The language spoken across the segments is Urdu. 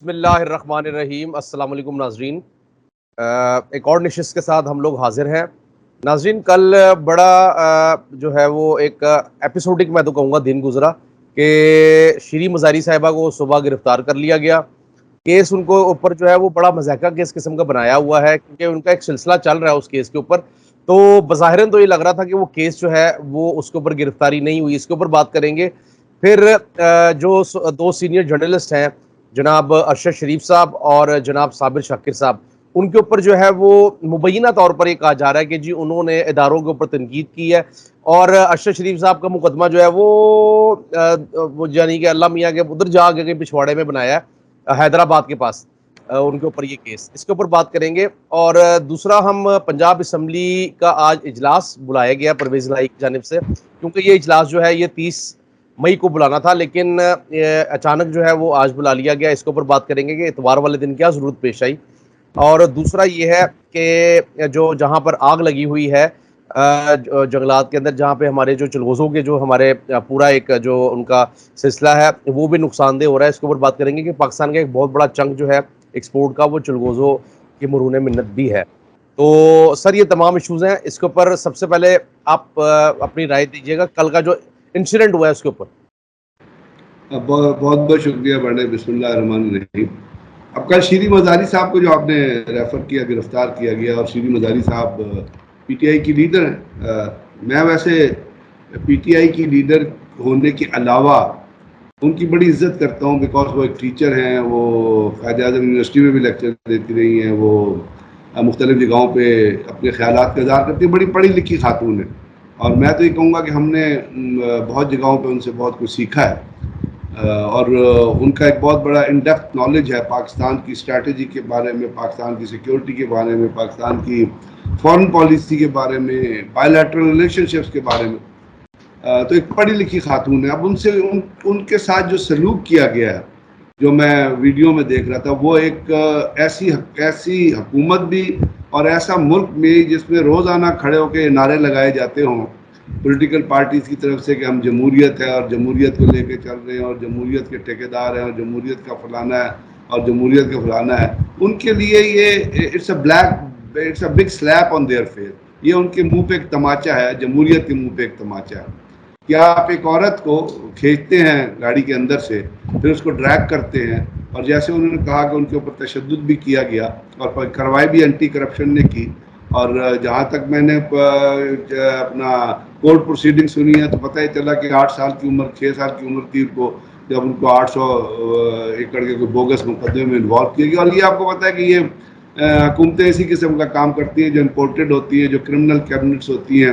بسم اللہ الرحمن الرحیم. السلام علیکم ناظرین. ایک اور نشست کے ساتھ ہم لوگ حاضر ہیں. ناظرین, کل بڑا جو ہے وہ ایک ایپیسوڈک میں تو کہوں گا دن گزرا کہ شیریں مزاری صاحبہ کو صبح گرفتار کر لیا گیا. کیس ان کو اوپر جو ہے وہ بڑا مضحکہ کیس قسم کا بنایا ہوا ہے کیونکہ ان کا ایک سلسلہ چل رہا ہے اس کیس کے اوپر. تو بظاہراً تو یہ لگ رہا تھا کہ وہ کیس جو ہے وہ اس کے اوپر گرفتاری نہیں ہوئی. اس کے اوپر بات کریں گے. پھر جو دو سینئر جرنلسٹ ہیں, جناب ارشد شریف صاحب اور جناب صابر شاکر صاحب, ان کے اوپر جو ہے وہ مبینہ طور پر یہ کہا جا رہا ہے کہ جی انہوں نے اداروں کے اوپر تنقید کی ہے. اور ارشد شریف صاحب کا مقدمہ جو ہے وہ یعنی کہ اللہ میاں کے ادھر جا کے پچھواڑے میں بنایا ہے, حیدرآباد کے پاس ان کے اوپر یہ کیس. اس کے اوپر بات کریں گے. اور دوسرا, ہم پنجاب اسمبلی کا آج اجلاس بلایا گیا پرویز الہی کی جانب سے, کیونکہ یہ اجلاس جو ہے یہ 30 مئی کو بلانا تھا, لیکن اچانک جو ہے وہ آج بلا لیا گیا. اس کے اوپر بات کریں گے کہ اتوار والے دن کیا ضرورت پیش آئی. اور دوسرا یہ ہے کہ جو جہاں پر آگ لگی ہوئی ہے جنگلات کے اندر, جہاں پہ ہمارے جو چلغوزوں کے جو ہمارے پورا ایک جو ان کا سلسلہ ہے وہ بھی نقصان دہ ہو رہا ہے. اس کے اوپر بات کریں گے کہ پاکستان کا ایک بہت بڑا چنک جو ہے ایکسپورٹ کا وہ چلغوزوں کی مرہون منت بھی ہے. تو سر یہ تمام ایشوز ہیں. اس کے اوپر سب سے پہلے آپ اپنی رائے دیجیے گا کل کا جو انسیڈنٹ ہوا ہے اس کے اوپر. بہت بہت شکریہ بڑے. بسم اللہ الرحمن الرحیم. اب کل شیریں مزاری صاحب کو جو آپ نے ریفر کیا, گرفتار کیا گیا, اور شیریں مزاری صاحب پی ٹی آئی کی لیڈر ہیں. میں ویسے پی ٹی آئی کی لیڈر ہونے کے علاوہ ان کی بڑی عزت کرتا ہوں, بیکاز وہ ایک ٹیچر ہیں. وہ قائد اعظم یونیورسٹی میں بھی لیکچر دیتی رہی ہیں. وہ مختلف جگہوں پہ اپنے خیالات کا اظہار کرتی ہیں. بڑی پڑھی لکھی خاتون ہے, اور میں تو یہ کہوں گا کہ ہم نے بہت جگہوں پہ ان سے بہت کچھ سیکھا ہے. اور ان کا ایک بہت بڑا ان ڈیپتھ نالج ہے پاکستان کی اسٹریٹجی کے بارے میں, پاکستان کی سیکیورٹی کے بارے میں, پاکستان کی فارن پالیسی کے بارے میں, بائی لیٹرل ریلیشن شپس کے بارے میں. تو ایک پڑھی لکھی خاتون ہے. اب ان سے ان کے ساتھ جو سلوک کیا گیا ہے, جو میں ویڈیو میں دیکھ رہا تھا, وہ ایک ایسی حکومت بھی اور ایسا ملک بھی جس میں روزانہ کھڑے ہو کے نعرے لگائے جاتے ہوں پولیٹیکل پارٹیز کی طرف سے کہ ہم جمہوریت ہے اور جمہوریت کو لے کے چل رہے ہیں اور جمہوریت کے ٹھیکیدار ہیں اور جمہوریت کا فلانا ہے اور جمہوریت کا فلانا ہے. ان کے لیے یہ it's a big slap on their face. یہ ان کے منہ پہ ایک تماچا ہے, جمہوریت کے منہ پہ ایک تماچا ہے. کیا آپ ایک عورت کو کھینچتے ہیں گاڑی کے اندر سے, پھر اس کو ڈریگ کرتے ہیں, اور جیسے انہوں نے کہا کہ ان کے اوپر تشدد بھی کیا گیا اور کارروائی بھی اینٹی کرپشن نے کی, اور جہاں تک میں نے اپنا کورٹ پروسیڈنگ سنی ہے تو پتہ ہی چلا کہ 8 سال کی عمر, 6 سال کی عمر تھی کو, جب ان کو 800 ایکڑ کے کوئی بوگس مقدمے میں انوالو کیا گیا. اور یہ آپ کو پتہ ہے کہ یہ حکومتیں اسی قسم کا کام کرتی ہیں جو امپورٹڈ ہوتی ہیں, جو کرمنل کیبنٹس ہوتی ہیں,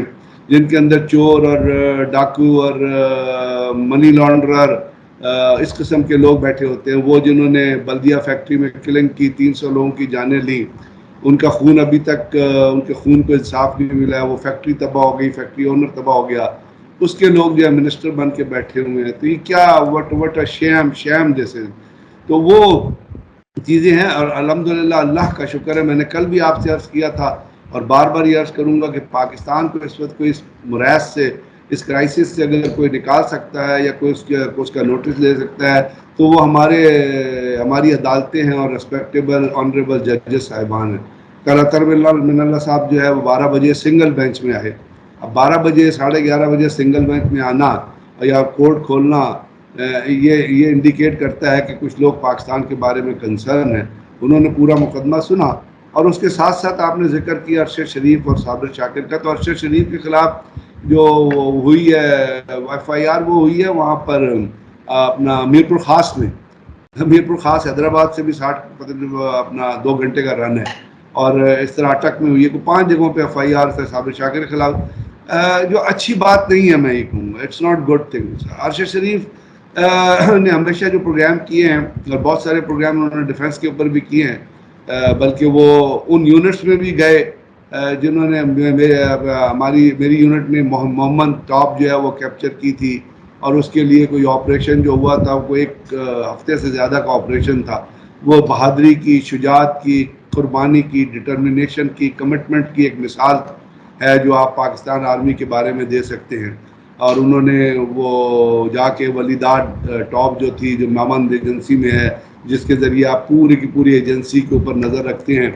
جن کے اندر چور اور ڈاکو اور منی لانڈرر اس قسم کے لوگ بیٹھے ہوتے ہیں. وہ جنہوں نے بلدیہ فیکٹری میں کلنگ کی, 300 لوگوں کی جانیں لی, ان کا خون ابھی تک ان کے خون کو انصاف نہیں ملا ہے. وہ فیکٹری تباہ ہو گئی, فیکٹری اونر تباہ ہو گیا, اس کے لوگ جو ہے منسٹر بن کے بیٹھے ہوئے ہیں. تو یہ کیا وٹ شیم جیسے, تو وہ چیزیں ہیں. اور الحمدللہ اللہ کا شکر ہے, میں نے کل بھی آپ سے عرض کیا تھا اور بار بار یہ عرض کروں گا کہ پاکستان کو اس وقت کوئی اس موراس سے, اس کرائسس سے اگر کوئی نکال سکتا ہے یا کوئی اس کا نوٹس لے سکتا ہے تو وہ ہماری عدالتیں ہیں اور ریسپیکٹیبل آنریبل ججز صاحبان ہیں. کل اطہر من اللہ صاحب جو ہے وہ 12 بجے سنگل بینچ میں آئے. اب 12 بجے 11:30 بجے سنگل بینچ میں آنا یا کورٹ کھولنا, یہ انڈیکیٹ کرتا ہے کہ کچھ لوگ پاکستان کے بارے میں کنسرن ہیں. انہوں نے پورا مقدمہ سنا, اور اس کے ساتھ ساتھ آپ نے ذکر کیا ارشد شریف اور صابر شاکر کا. تو ارشد شریف کے خلاف جو ہوئی ہے FIR, وہ ہوئی ہے وہاں پر اپنا میرپور خاص میں. میرپور خاص حیدرآباد سے بھی 60 اپنا 2 گھنٹے کا رن ہے, اور اس طرح اٹک میں ہوئی ہے. 5 جگہوں پہ FIR ہے صابر شاکر کے خلاف, جو اچھی بات نہیں ہے. میں یہ کہوں گا it's not good thing. Arshad Sharif نے ہمیشہ جو پروگرام کیے ہیں, اور بہت سارے پروگرام انہوں نے ڈیفنس کے اوپر بھی کیے ہیں, بلکہ وہ ان یونٹس میں بھی گئے جنہوں نے میری یونٹ میں محمد ٹاپ جو ہے وہ کیپچر کی تھی, اور اس کے لیے کوئی آپریشن جو ہوا تھا وہ 1 ہفتے سے زیادہ کا آپریشن تھا. وہ بہادری کی, شجاعت کی, قربانی کی, ڈٹرمنیشن کی, کمٹمنٹ کی ایک مثال ہے جو آپ پاکستان آرمی کے بارے میں دے سکتے ہیں. اور انہوں نے وہ جا کے ولیدار ٹاپ جو تھی, جو مامند ایجنسی میں ہے, جس کے ذریعے آپ پوری کی پوری ایجنسی کے اوپر نظر رکھتے ہیں،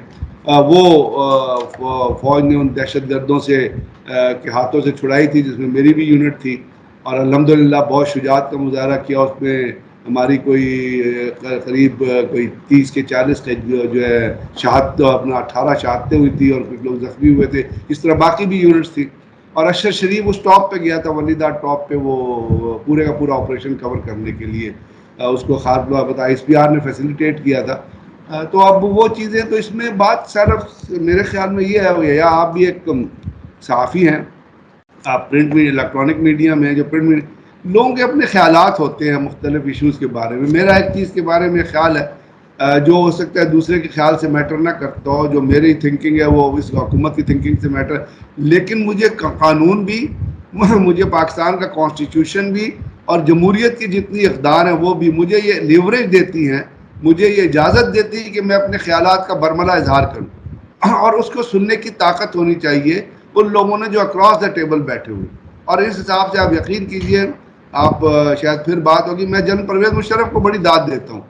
وہ فوج نے ان دہشت گردوں سے کے ہاتھوں سے چھڑائی تھی، جس میں میری بھی یونٹ تھی، اور الحمدللہ بہت شجاعت کا مظاہرہ کیا اس میں. ہماری کوئی قریب کوئی 30 کے 40 جو ہے شہادت، اپنا 18 شہادتیں ہوئی تھی اور کچھ لوگ زخمی ہوئے تھے. اس طرح باقی بھی یونٹس تھی. اور اشرف شریف اس ٹاپ پہ گیا تھا، ولیدہ ٹاپ پہ، وہ پورے کا پورا آپریشن کور کرنے کے لیے. اس کو خاص بتا ایس پی آر نے فیسیلیٹیٹ کیا تھا. تو اب وہ چیزیں، تو اس میں بات صرف میرے خیال میں یہ ہے، یا آپ بھی ایک صحافی ہیں، آپ پرنٹ میڈیا، الیکٹرانک میڈیا میں، جو پرنٹ میڈیا، لوگوں کے اپنے خیالات ہوتے ہیں مختلف ایشوز کے بارے میں. میرا ایک چیز کے بارے میں خیال ہے جو ہو سکتا ہے دوسرے کے خیال سے میٹر نہ کرتا ہو، جو میری تھنکنگ ہے وہ اس حکومت کی تھنکنگ سے میٹر، لیکن مجھے قانون بھی، مجھے پاکستان کا کانسٹیٹیوشن بھی، اور جمہوریت کی جتنی اقدار ہیں وہ بھی مجھے یہ لیوریج دیتی ہیں، مجھے یہ اجازت دیتی ہے کہ میں اپنے خیالات کا برملا اظہار کروں. اور اس کو سننے کی طاقت ہونی چاہیے ان لوگوں نے جو اکراس دا ٹیبل بیٹھے ہوئے. اور اس حساب سے آپ یقین کیجئے، آپ شاید پھر بات ہوگی، میں جنرل پرویز مشرف کو بڑی داد دیتا ہوں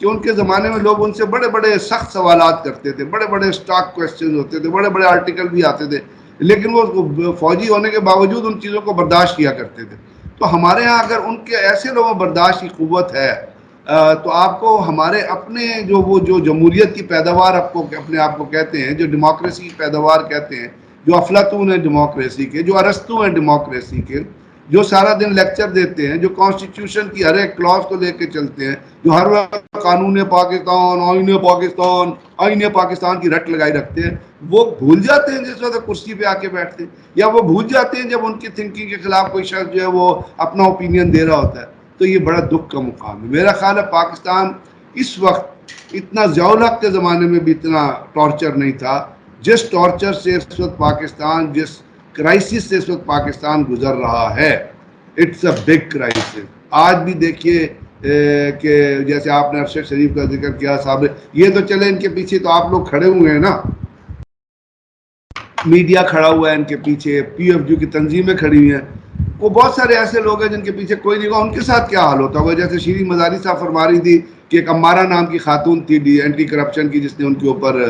کہ ان کے زمانے میں لوگ ان سے بڑے بڑے سخت سوالات کرتے تھے، بڑے بڑے اسٹاک کوسچنز ہوتے تھے، بڑے بڑے آرٹیکل بھی آتے تھے، لیکن وہ فوجی ہونے کے باوجود ان چیزوں کو برداشت کیا کرتے تھے. تو ہمارے ہاں اگر ان کے ایسے لوگوں برداشت کی قوت ہے، تو آپ کو ہمارے اپنے جو جمہوریت کی پیداوار اپنے آپ کو کہتے ہیں، جو ڈیموکریسی کی پیداوار کہتے ہیں، جو افلاطون ہیں ڈیموکریسی کے، جو ارسطو ہیں ڈیموکریسی کے، جو سارا دن لیکچر دیتے ہیں، جو کانسٹیٹیوشن کی ہر ایک کلاس کو لے کے چلتے ہیں، جو ہر وقت قانون پاکستان، آئین پاکستان، آئین پاکستان کی رٹ لگائی رکھتے ہیں، وہ بھول جاتے ہیں جس وقت کرسی پہ آ کے بیٹھتے ہیں، یا وہ بھول جاتے ہیں جب ان کی تھنکنگ کے خلاف کوئی شخص جو ہے وہ اپنا اوپینین دے رہا ہوتا ہے. تو یہ بڑا دکھ کا مقام ہے. میرا خیال ہے پاکستان اس وقت اتنا ضیاءالحق کے زمانے میں بھی اتنا ٹارچر نہیں تھا جس ٹارچر سے اس وقت پاکستان، جس کرائسس سے اس وقت پاکستان گزر رہا ہے. It's a big crisis. آج بھی دیکھیے کہ جیسے آپ نے ارشد شریف کا ذکر کیا صاحب، یہ تو چلے ان کے پیچھے تو آپ لوگ کھڑے ہوئے ہیں نا، میڈیا کھڑا ہوا ہے ان کے پیچھے، پی ایف جی کی تنظیمیں کھڑی ہوئی ہیں، وہ بہت سارے ایسے لوگ ہیں جن کے پیچھے کوئی نہیں ہوگا. ان کے ساتھ کیا حال ہوتا ہوگا؟ جیسے شیریں مزاری صاحب فرما رہی تھی کہ ایک امارہ نام کی خاتون تھی اینٹی کرپشن کی، جس نے ان کے اوپر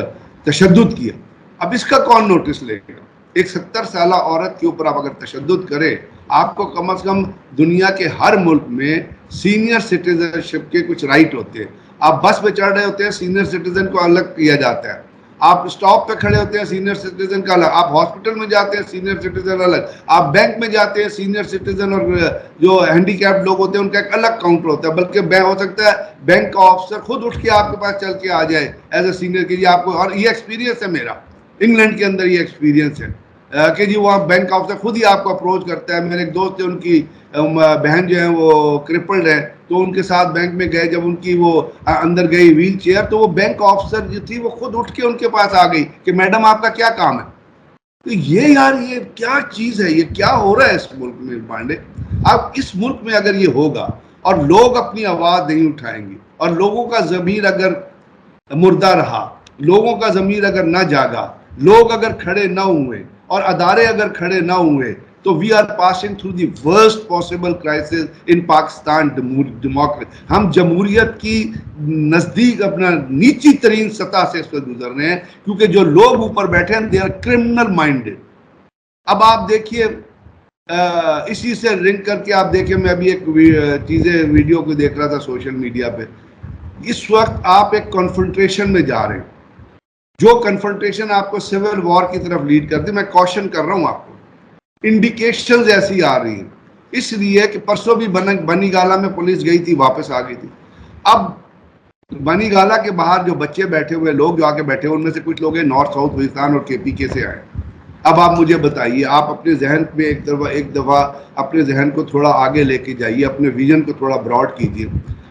تشدد کیا. اب اس کا کون نوٹس لے گا؟ ایک 70 سالہ عورت کے اوپر آپ اگر تشدد کریں، آپ کو کم از کم دنیا کے ہر ملک میں سینئر سٹیزن شپ کے کچھ رائٹ ہوتے ہیں. آپ بس پہ چڑھ رہے ہوتے ہیں، سینئر سٹیزن کو الگ کیا جاتا ہے. آپ اسٹاپ پہ کھڑے ہوتے ہیں، سینئر سٹیزن کا الگ. آپ ہاسپٹل میں جاتے ہیں، سینئر سٹیزن الگ. آپ بینک میں جاتے ہیں، سینئر سٹیزن اور جو ہینڈی کیپڈ لوگ ہوتے ہیں ان کا ایک الگ کاؤنٹر ہوتا ہے. بلکہ ہو سکتا ہے بینک کا آفیسر خود اٹھ کے آپ کے پاس چل کے آ جائے ایز اے سینئر کہ جی آپ کو. اور یہ ایکسپیرینس ہے میرا، انگلینڈ کے اندر یہ ایکسپیرینس ہے کہ جی وہاں بینک آفیسر خود ہی آپ کو اپروچ کرتا ہے. میرے ایک دوست ہے، ان کی بہن جو ہیں وہ کرپلڈ ہے، تو ان کے ساتھ بینک میں گئے، جب ان کی وہ اندر گئی ویل چیئر، تو وہ بینک آفیسر جو تھی وہ خود اٹھ کے ان کے پاس آ گئی کہ میڈم آپ کا کیا کام ہے. تو یہ یار یہ کیا چیز ہے؟ یہ کیا ہو رہا ہے اس ملک میں پانڈے؟ اب اس ملک میں اگر یہ ہوگا اور لوگ اپنی آواز نہیں اٹھائیں گے، اور لوگوں کا ضمیر اگر مردہ رہا، لوگوں کا ضمیر اگر نہ جاگا، لوگ اگر کھڑے نہ ہوئے اور ادارے اگر کھڑے نہ ہوئے، تو we are passing through the worst possible crisis in Pakistan democracy. ہم جمہوریت کی نزدیک اپنا نیچی ترین سطح سے اس پہ گزر رہے ہیں، کیونکہ جو لوگ اوپر بیٹھے ہیں دے آر کرمنل مائنڈڈ. اب آپ دیکھیے اسی سے لنک کر کے آپ دیکھیں، میں ابھی ایک ویڈیو کو دیکھ رہا تھا سوشل میڈیا پہ. اس وقت آپ ایک کنفرنٹریشن میں جا رہے ہیں، جو کنفرنٹریشن آپ کو سول وار کی طرف لیڈ کرتے. میں کوشچن کر رہا ہوں آپ کو، انڈیکیشنز ایسی آ رہی ہیں، اس لیے کہ پرسوں بھی بنی گالا میں پولیس گئی تھی، واپس آ گئی تھی. اب بنی گالا کے باہر جو بچے بیٹھے ہوئے، لوگ جو آگے بیٹھے ہوئے، ان میں سے کچھ لوگ ہیں نارتھ ساؤتھ وزیرستان اور کے پی کے سے آئے. اب آپ مجھے بتائیے، آپ اپنے ذہن میں ایک دفعہ اپنے ذہن کو تھوڑا آگے لے کے جائیے، اپنے ویژن کو تھوڑا براڈ کیجیے.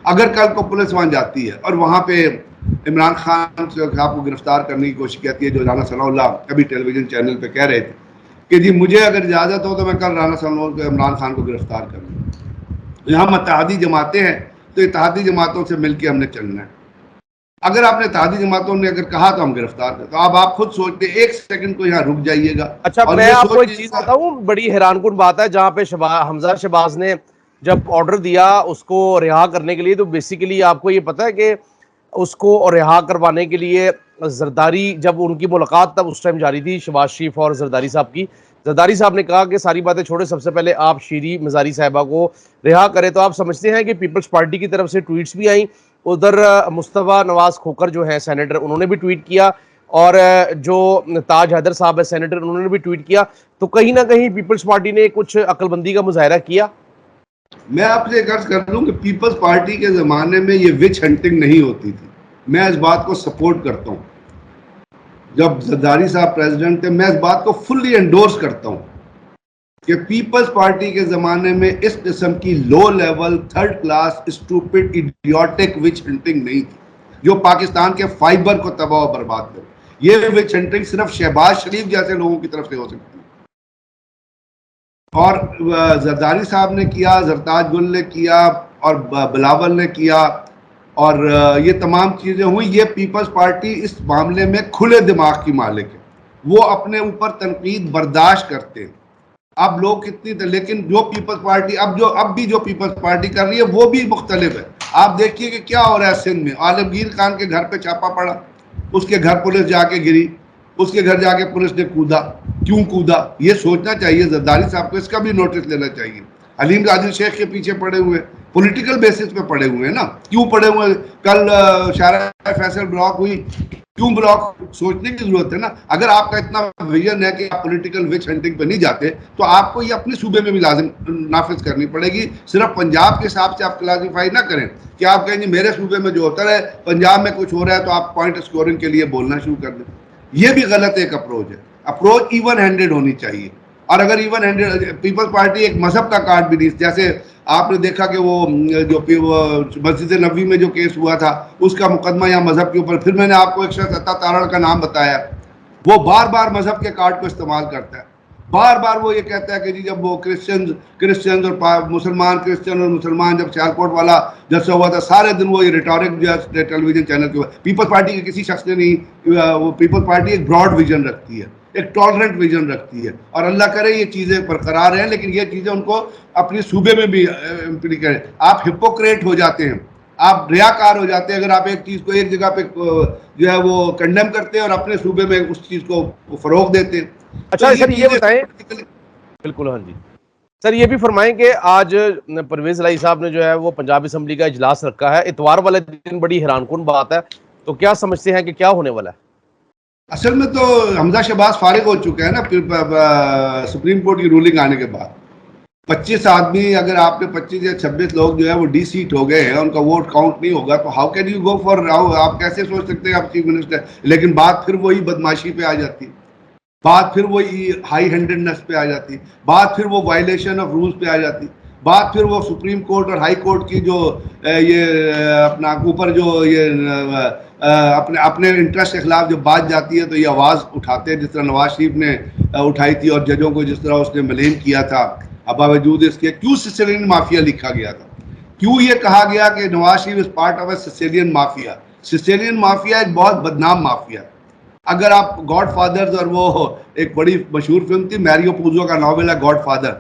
اگر کل کو پولیس وہاں جاتی ہے اور وہاں پہ عمران خان صاحب کو گرفتار کرنے کی کوشش کی ہے، جو رانا ثناء اللہ کبھی ٹیلی ویژن چینل پہ کہہ رہے تھے کہ جی مجھے اگر اجازت ہو تو میں کل رانا ثناء اللہ کو، عمران خان کو گرفتار کر لوں. ہم اتحادی جماعتیں ہیں تو اتحادی جماعتوں سے مل کے ہم نے چلنا ہے. اگر آپ نے اتحادی جماعتوں نے اگر کہا تو ہم گرفتار کریں. تو اب آپ خود سوچتے ایک سیکنڈ کو یہاں رک جائیے گا. اچھا اور میں یہ آپ کو ایک سوچ چیز بتاؤں، بڑی حیران کن بات ہے، جہاں پہ حمزہ شہباز نے جب آرڈر دیا اس کو رہا کرنے کے لیے، تو بیسیکلی آپ کو یہ پتا ہے کہ اس کو رہا کروانے کے لیے زرداری جب ان کی ملاقات تب اس ٹائم جاری تھی شہباز شریف اور زرداری صاحب کی. زرداری صاحب نے کہا کہ ساری باتیں چھوڑے, سب سے پہلے آپ شیری مزاری صاحبہ کو رہا کریں. تو آپ سمجھتے ہیں کہ پیپلز پارٹی کی طرف سے ٹویٹس بھی آئیں, ادھر مصطفیٰ نواز کھوکھر جو ہیں سینیٹر, انہوں نے بھی ٹویٹ کیا, اور جو تاج حیدر صاحب ہے سینیٹر, انہوں نے بھی ٹویٹ کیا. تو کہیں نہ کہیں پیپلز پارٹی نے کچھ عقل بندی کا مظاہرہ کیا. میں آپ سے ایک عرض کر دوں کہ پیپلز پارٹی کے زمانے میں یہ وچ ہنٹنگ نہیں ہوتی تھی. میں اس بات کو سپورٹ کرتا ہوں. جب زرداری صاحب پریزیڈنٹ تھے, میں اس بات کو فلی انڈورس کرتا ہوں کہ پیپلز پارٹی کے زمانے میں اس قسم کی low level third class stupid idiotic witch hunting نہیں تھی جو پاکستان کے فائبر کو تباہ و برباد کرے. یہ وچ ہنٹنگ صرف شہباز شریف جیسے لوگوں کی طرف سے ہو سکتی ہے, اور زرداری صاحب نے کیا, زرتاج گل نے کیا, اور بلاول نے کیا, اور یہ تمام چیزیں ہوئی. یہ پیپلز پارٹی اس معاملے میں کھلے دماغ کی مالک ہے. وہ اپنے اوپر تنقید برداشت کرتے ہیں. اب لوگ کتنی لیکن جو پیپلز پارٹی اب بھی جو پیپلز پارٹی کر رہی ہے وہ بھی مختلف ہے. آپ دیکھیے کہ کیا ہو رہا ہے سندھ میں. عالمگیر خان کے گھر پہ چھاپا پڑا, اس کے گھر پولیس جا کے گری, اس کے گھر جا کے پولیس نے کودا. کیوں کودا؟ یہ سوچنا چاہیے زرداری صاحب کو, اس کا بھی نوٹس لینا چاہیے. حلیم قادری شیخ کے پیچھے پڑے ہوئے, پولیٹیکل بیسس پہ پڑے ہوئے ہیں نا. کیوں پڑے ہوئے؟ کل شارع فیصل بلاک ہوئی, کیوں بلاک؟ سوچنے کی ضرورت ہے نا. اگر آپ کا اتنا ویژن ہے کہ آپ پولیٹیکل وچ ہنٹنگ پہ نہیں جاتے تو آپ کو یہ اپنے صوبے میں بھی لازم نافذ کرنی پڑے گی. صرف پنجاب کے حساب سے آپ کلاسیفائی نہ کریں کہ آپ کہیں گے میرے صوبے میں جو ہوتا ہے پنجاب میں کچھ ہو رہا ہے تو آپ پوائنٹ اسکورنگ کے لیے بولنا شروع کر دیں. یہ بھی غلط ایک اپروچ ہے. اپروچ ایون ہینڈیڈ ہونی چاہیے. اور اگر ایون ہینڈیڈ, پیپلز پارٹی ایک مذہب کا کارڈ بھی نہیں, جیسے آپ نے دیکھا کہ وہ جو مسجد نبوی میں جو کیس ہوا تھا اس کا مقدمہ یا مذہب کے اوپر. پھر میں نے آپ کو ایک شخص عطا تارڑ کا نام بتایا, وہ بار بار مذہب کے کارڈ کو استعمال کرتا ہے. بار بار وہ یہ کہتا ہے کہ جی جب وہ کرسچنز اور مسلمان کرسچن اور مسلمان جب سیالکوٹ والا جلسہ ہوا تھا سارے دن وہ یہ ریٹورک جو ہے ٹیلی ویژن چینل کے پیپلز پارٹی کے کسی شخص نے نہیں. وہ پیپلز پارٹی ایک براڈ ویژن رکھتی ہے, ایک ٹالرنٹ ویژن رکھتی ہے, اور اللہ کرے یہ چیزیں برقرار ہیں, لیکن یہ چیزیں ان کو اپنے صوبے میں بھی امپلیکیٹ کریں. آپ ہپوکریٹ ہو جاتے ہیں, آپ ریاکار ہو جاتے ہیں اگر آپ ایک چیز کو ایک جگہ پہ جو ہے وہ کنڈیم کرتے ہیں اور اپنے صوبے میں اس چیز کو فروغ دیتے ہیں. اچھا سر یہ بتائیں, بالکل ہاں جی سر یہ بھی فرمائیں کہ آج پرویز الہی صاحب نے جو ہے وہ پنجاب اسمبلی کا اجلاس رکھا ہے, اتوار والے دن, بڑی حیران کن بات ہے. تو کیا سمجھتے ہیں کہ کیا ہونے والا ہے؟ اصل میں تو حمزہ شہباز فارغ ہو چکے ہیں نا سپریم کورٹ کی رولنگ آنے کے بعد. 25 آدمی, اگر آپ نے 25 یا 26 لوگ جو ہے وہ ڈی سیٹ ہو گئے ہیں, ان کا ووٹ کاؤنٹ نہیں ہوگا, تو how can you go for, آپ کیسے سوچ سکتے ہیں آپ چیف منسٹر. لیکن بات پھر وہی بدماشی پہ آ جاتی, بات پھر وہی ہائی ہینڈڈنس پہ آ جاتی, بات پھر وہ وائلیشن آف رولز پہ آ جاتی, بات پھر وہ سپریم کورٹ اور ہائی کورٹ کی جو یہ اپنا اوپر جو یہ اپنے انٹرسٹ کے خلاف جب بات جاتی ہے تو یہ آواز اٹھاتے ہیں, جس طرح نواز شریف نے اٹھائی تھی اور ججوں کو جس طرح اس نے ملین کیا تھا. اب باوجود اس کے کیوں سیسیلین مافیا لکھا گیا تھا, کیوں یہ کہا گیا کہ Nawaz Sharif is part of a Sicilian mafia. Sicilian mafia ایک بہت بدنام مافیا. اگر آپ گاڈ فادرز, اور وہ ایک بڑی مشہور فلم تھی میریو پوزو کا ناول ہے گاڈ فادر,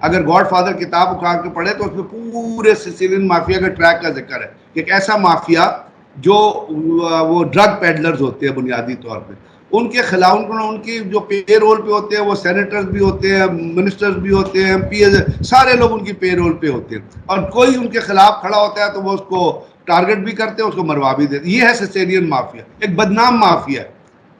اگر گاڈ فادر کتاب اکھاڑ کے پڑھے تو اس میں پورے سیسیلین مافیا کے ٹریک کا ذکر ہے. ایک ایسا مافیا جو وہ ڈرگ پیڈلرز ہوتے ہیں بنیادی طور پہ, ان کے خلاف ان کی جو پے رول پہ ہوتے ہیں وہ سینیٹرز بھی ہوتے ہیں, منسٹرز بھی ہوتے ہیں, ایم پی ایز, سارے لوگ ان کی پے رول پہ ہوتے ہیں, اور کوئی ان کے خلاف کھڑا ہوتا ہے تو وہ اس کو ٹارگٹ بھی کرتے ہیں, اس کو مروا بھی دیتے. یہ ہے سیسیلین مافیا, ایک بدنام مافیا ہے.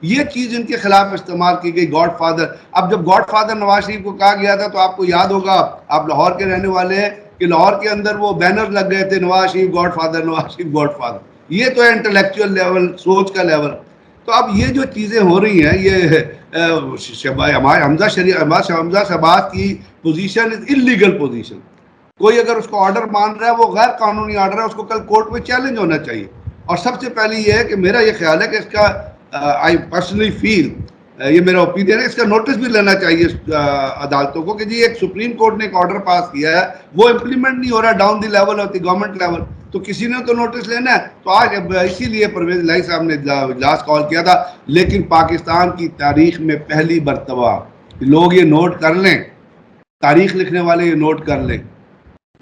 یہ چیز ان کے خلاف استعمال کی گئی, گاڈ فادر. اب جب گاڈ فادر نواز شریف کو کہا گیا تھا تو آپ کو یاد ہوگا, آپ لاہور کے رہنے والے ہیں, کہ لاہور کے اندر وہ بینر لگ گئے تھے Nawaz Sharif God father, Nawaz Sharif God father. یہ تو ہے انٹلیکچوئل لیول, سوچ کا لیول. تو اب یہ جو چیزیں ہو رہی ہیں, یہ حمزہ شہباز کی پوزیشن از انلیگل پوزیشن. کوئی اگر اس کو آرڈر مان رہا ہے وہ غیر قانونی آرڈر ہے, اس کو کل کورٹ میں چیلنج ہونا چاہیے. اور سب سے پہلی یہ ہے کہ میرا یہ خیال ہے کہ اس کا آئی پرسنلی فیل, یہ میرا اوپینین ہے, اس کا نوٹس بھی لینا چاہیے عدالتوں کو کہ جی ایک سپریم کورٹ نے ایک آرڈر پاس کیا ہے, وہ امپلیمنٹ نہیں ہو رہا down the level of the government level, تو کسی نے تو نوٹس لینا ہے. تو آج اسی لیے پرویز الہی صاحب نے اجلاس کال کیا تھا. لیکن پاکستان کی تاریخ میں پہلی مرتبہ, لوگ یہ نوٹ کر لیں, تاریخ لکھنے والے یہ نوٹ کر لیں,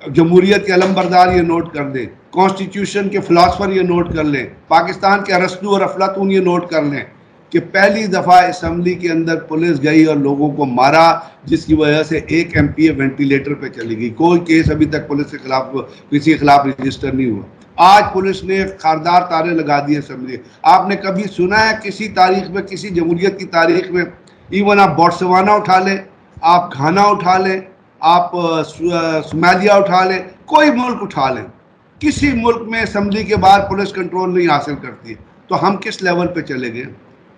جمہوریت کے علم بردار یہ نوٹ کر دیں, کانسٹیٹیوشن کے فلاسفر یہ نوٹ کر لیں, پاکستان کے ارسطو اور افلاطون یہ نوٹ کر لیں کہ پہلی دفعہ اسمبلی کے اندر پولیس گئی اور لوگوں کو مارا, جس کی وجہ سے ایک ایم پی اے وینٹیلیٹر پہ چلی گئی. کوئی کیس ابھی تک پولیس کے خلاف کسی کے خلاف رجسٹر نہیں ہوا. آج پولیس نے خاردار تارے لگا دیے اسمبلی. آپ نے کبھی سنا ہے کسی تاریخ میں, کسی جمہوریت کی تاریخ میں, ایون آپ بوٹسوانا اٹھا لیں, آپ گھانا اٹھا لیں, آپ صومالیہ اٹھا لیں, کوئی ملک اٹھا لیں, کسی ملک میں اسمبلی کے باہر پولیس کنٹرول نہیں حاصل کرتی ہے. تو ہم کس لیول پہ چلے گئے؟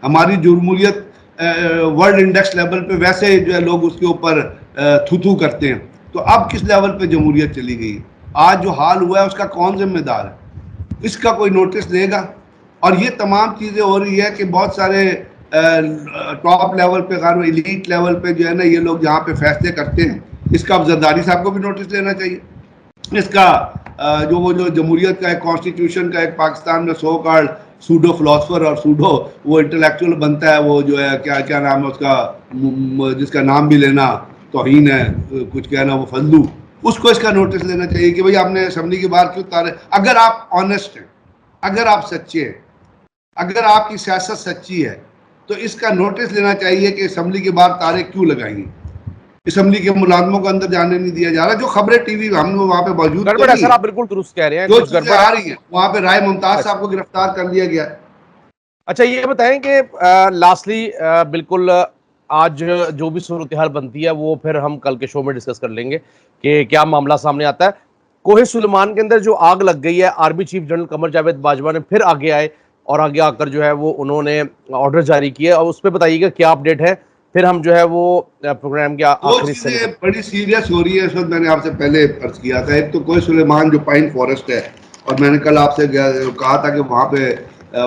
ہماری جمہوریت ورلڈ انڈیکس لیول پہ ویسے جو ہے لوگ اس کے اوپر تھو کرتے ہیں, تو اب کس لیول پہ جمہوریت چلی گئی؟ آج جو حال ہوا ہے اس کا کون ذمہ دار ہے؟ اس کا کوئی نوٹس لے گا؟ اور یہ تمام چیزیں ہو رہی ہے کہ بہت سارے ٹاپ لیول پہ, ایلیٹ لیول پہ جو ہے نا یہ لوگ جہاں پہ فیصلے کرتے ہیں, اس کا اب زرداری صاحب کو بھی نوٹس لینا چاہیے. اس کا وہ جو جمہوریت کا ایک کانسٹیٹیوشن کا ایک پاکستان میں سو کارڈ سوڈو فلاسفر اور سوڈو وہ انٹلیکچوئل بنتا ہے, وہ جو ہے کیا نام ہے اس کا, جس کا نام بھی لینا توہین ہے, کچھ کہنا وہ فضلو, اس کو اس کا نوٹس لینا چاہیے کہ بھئی آپ نے اسمبلی کے باہر کیوں تارے. اگر آپ آنیسٹ ہیں, اگر آپ سچے ہیں, اگر آپ کی سیاست سچی ہے, تو اس کا نوٹس لینا چاہیے کہ اسمبلی کے باہر تارے کیوں لگائیں گے. اسمبلی کے ملازموں کو اندر جانے نہیں دیا جا رہا. جو خبریں ٹی وی ہم وہاں پہ موجود تو گڑبڑ ہے نہیں سر, ہے, آپ بالکل درست کہہ رہے ہیں, جو کچھ چیزیں گڑبڑ آ رہی ہیں وہاں پہ رائے ممتاز ہے. صاحب کو گرفتار کر لیا گیا. اچھا یہ بتائیں کہ لاسٹلی بالکل آج جو بھی صورتحال بنتی ہے وہ پھر ہم کل کے شو میں ڈسکس کر لیں گے کہ کیا معاملہ سامنے آتا ہے. کوہ سلیمان کے اندر جو آگ لگ گئی ہے, army chief general Qamar Javed Bajwa نے پھر آگے آئے اور آگے آ کر جو ہے وہ انہوں نے آرڈر جاری کیے, اور اس پہ بتائیے گا کیا اپڈیٹ ہے, پھر ہم جو ہے وہ پروگرام کے دو آخری حصے میں چیزیں بڑی سیریس ہو رہی ہے اس وقت. میں نے آپ سے پہلے عرض کیا تھا, ایک تو کوہ سلیمان جو پائن فارسٹ ہے, اور میں نے کل آپ سے کہا تھا کہ وہاں پہ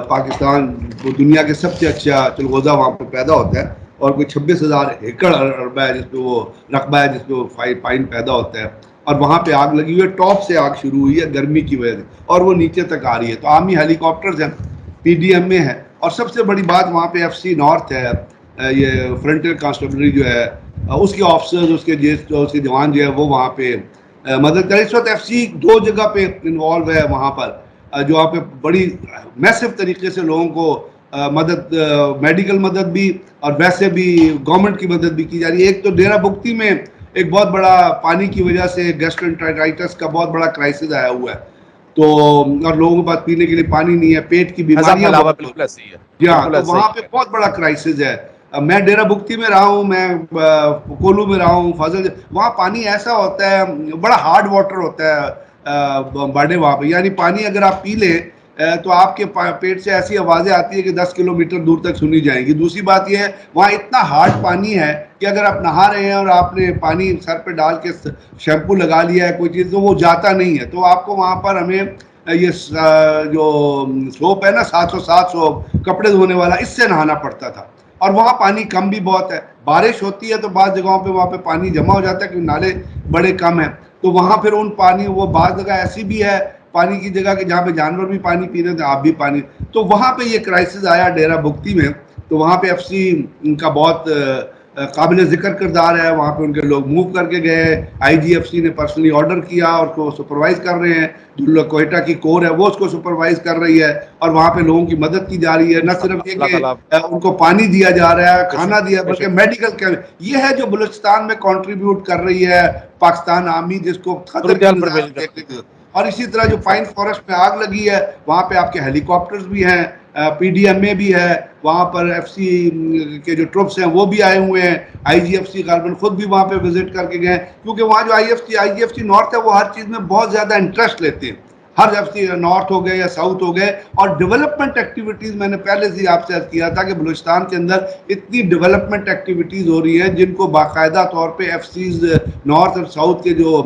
پاکستان دنیا کے سب سے اچھا چلغوزہ وہاں پہ پیدا ہوتا ہے, اور کوئی 26,000 ایکڑ رقبہ ہے جس پہ وہ رقبہ ہے جس پہ پائن پیدا ہوتا ہے, اور وہاں پہ آگ لگی ہوئی ہے. ٹاپ سے آگ شروع ہوئی ہے گرمی کی وجہ سے, اور وہ نیچے تک آ رہی ہے. تو آرمی ہیلی کاپٹرز ہیں, پی ڈی ایم اے ہے, اور سب سے بڑی بات وہاں پہ ایف سی نارتھ ہے, یہ فرنٹیئر کانسٹیبلری جو ہے, اس کے آفیسرز, اس کے جوان جو ہے وہ وہاں پہ مدد کرے. اس وقت ایف سی 2 جگہ پہ انوالو ہے وہاں پر, جو وہاں پہ بڑی میسو طریقے سے لوگوں کو مدد, میڈیکل مدد بھی اور ویسے بھی گورنمنٹ کی مدد بھی کی جا رہی ہے. ایک تو ڈیرہ بگٹی میں ایک بہت بڑا پانی کی وجہ سے گیسٹرنٹرائٹس کا بہت بڑا کرائسس آیا ہوا ہے, تو اور لوگوں کے پاس پینے کے لیے پانی نہیں ہے, پیٹ کی ایسا بیماریاں پھیلاوا بہت ہو بالکل رہی ایسے ہی ہے, ہیں. جی ہاں, بالکل تو ایسا ہی وہاں پہ ہے. بہت بڑا کرائسس ہے. میں ڈیرہ بگٹی میں رہا ہوں, میں کولو میں رہا ہوں, فضل, وہاں پانی ایسا ہوتا ہے, بڑا ہارڈ واٹر ہوتا ہے بڑے وہاں پہ, یعنی پانی اگر آپ پی لیں تو آپ کے پیٹ سے ایسی آوازیں آتی ہے کہ 10 کلومیٹر دور تک سنی جائیں گی. دوسری بات یہ ہے وہاں اتنا ہارڈ پانی ہے کہ اگر آپ نہا رہے ہیں اور آپ نے پانی سر پہ ڈال کے شیمپو لگا لیا ہے کوئی چیز, تو وہ جاتا نہیں ہے. تو آپ کو وہاں پر ہمیں یہ جو سوپ ہے نا 707 سوپ کپڑے دھونے والا, اس سے نہانا پڑتا تھا. اور وہاں پانی کم بھی بہت ہے, بارش ہوتی ہے تو بعض جگہوں پہ وہاں پہ پانی جمع ہو جاتا ہے کیونکہ نالے بڑے کم ہیں. تو وہاں پھر ان پانی, وہ بعض جگہ ایسی بھی ہے پانی کی جگہ کہ جہاں پہ جانور بھی پانی پی رہے تھے, آپ بھی پانی, تو وہاں پہ یہ کرائسس آیا ڈیرہ بگٹی میں. تو وہاں پہ ایف سی ان کا بہت قابل ذکر کردار ہے. وہاں پہ ان کے لوگ موو کر کے گئے, آئی جی ایف سی نے پرسنلی آرڈر کیا اور اس کو سپروائز کر رہے ہیں. جو کوئٹہ کی کور ہے وہ اس کو سپروائز کر رہی ہے, اور وہاں پہ لوگوں کی مدد کی جا رہی ہے. نہ صرف یہ اللہ کہ تعالیٰ ان کو پانی دیا جا رہا ہے, بے کھانا شک دیا, بے بلکہ شک. میڈیکل یہ ہے جو بلوچستان میں کنٹریبیوٹ کر رہی ہے پاکستان آرمی, جس کو خطر کی صورتحال پر نظر بیل کرتی دیکھنے. اور اسی طرح جو پائن فارسٹ میں آگ لگی ہے وہاں پہ آپ کے ہیلی کاپٹرز بھی ہیں, پی ڈی ایم اے بھی ہے وہاں پر, ایف سی کے جو ٹروپس ہیں وہ بھی آئے ہوئے ہیں, آئی جی ایف سی غالباً خود بھی وہاں پہ وزٹ کر کے گئے, کیونکہ وہاں جو آئی جی ایف سی نارتھ ہے وہ ہر چیز میں بہت زیادہ انٹرسٹ لیتے ہیں. ہر ایف سی نارتھ ہو گئے یا ساؤتھ ہو گئے, اور ڈیولپمنٹ ایکٹیویٹیز, میں نے پہلے سے آپ سے عرض کیا تھا کہ بلوچستان کے اندر اتنی ڈیولپمنٹ ایکٹیویٹیز ہو رہی ہیں جن کو باقاعدہ طور پہ ایف سیز نارتھ اور ساؤتھ کے جو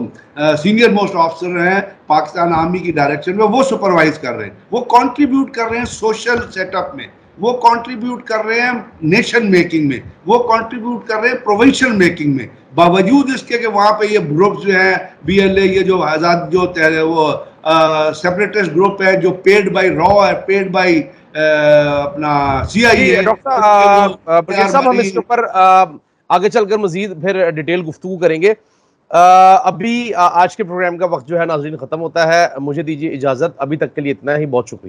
سینئر موسٹ آفیسر ہیں پاکستان آرمی کی ڈائریکشن میں وہ سپروائز کر رہے ہیں, وہ کنٹریبیوٹ کر رہے ہیں سوشل سیٹ اپ میں, وہ کنٹریبیوٹ کر رہے ہیں نیشن میکنگ میں, وہ کنٹریبیوٹ کر رہے ہیں پروونشل میکنگ میں, باوجود اس کے کہ وہاں پہ یہ گروپس جو ہیں بی ایل اے, یہ جو آزاد جو وہ سیپریٹسٹ گروپ ہے جو پیڈ بائی را ہے, پیڈ بائی اپنا سی آئی جی اے, ڈاکٹر ان کے جو صاحب, بلکیر صاحب ہم اس کے اوپر آگے چل کر مزید پھر ڈیٹیل گفتگو کریں گے. ابھی آج کے پروگرام کا وقت جو ہے ناظرین ختم ہوتا ہے. مجھے دیجیے اجازت, ابھی تک کے لیے اتنا ہی. بہت شکریہ.